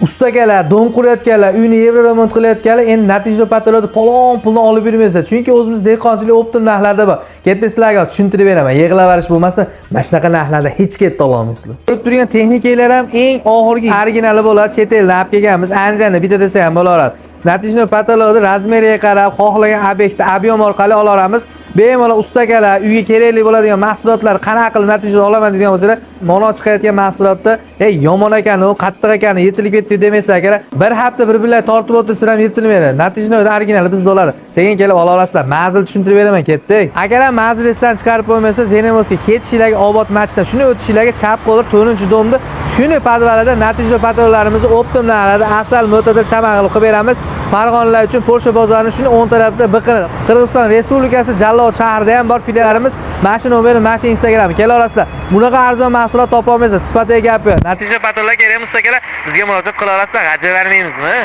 ustakalar, dom qurayotganlar, uyni yevro remont qilayotganlar endi natija patologda palon pulni olib yurmaysiz. Chunki o'zimiz dehqonchilik optim narxlarda bor. Ketdi sizlarga tushuntirib beraman. Yig'lavarish bo'lmasa, mana shunaqa narxlarda hech ketib ololmaysizlar. Ko'rib turgan texnikalar ham eng oxirgi originali bo'ladi. Chet eldan olib kelganmiz. Anjanda bitta desa ham bo'laveradi. Natijada patologda razmeriga qarab, xohlagan obyektni ob'yom orqali ola olamiz. Bemalol ustakalar uyga kerakli bo'ladigan mahsulotlar qanaqa qilib natijada olaman degan bo'lsalar, mono chiqayotgan mahsulotda, yomon ekan, u qattiq ekan, yetilib ketdi demaysizlar kerak. Bir hafta bir-birlar tortib o'tirsa ham yetilmaydi. Natijada originali bizda bo'ladi. Sekin kelib ola olasizlar. Mazil tushuntirib beraman, ketdik. Agar ham mazil esdan chiqarib qo'ymasa, Zenemoski ketishinglarga Obod matchdan shuni o'tishinglarga chap qo'lib 4-domda shuni podvalida natijada patologlarimizni optim narxlarda asal mo'tadil chaman qilib beramiz. Farg'onalar uchun Polsha bozorini shuni 10 tarafda biqinib. Qirg'iziston Respublikasi Jallod shahrida ham bor filiallarimiz. Mana shu nomeri, mana shu Instagram kela olasizlar. Bunaqa arzon mahsulot topa olmaysiz. Sifatiga gap yo'q. Natija patologlar kerak mustaqillar bizga murojaat qila olasizlar. G'ajib vermaymizmi?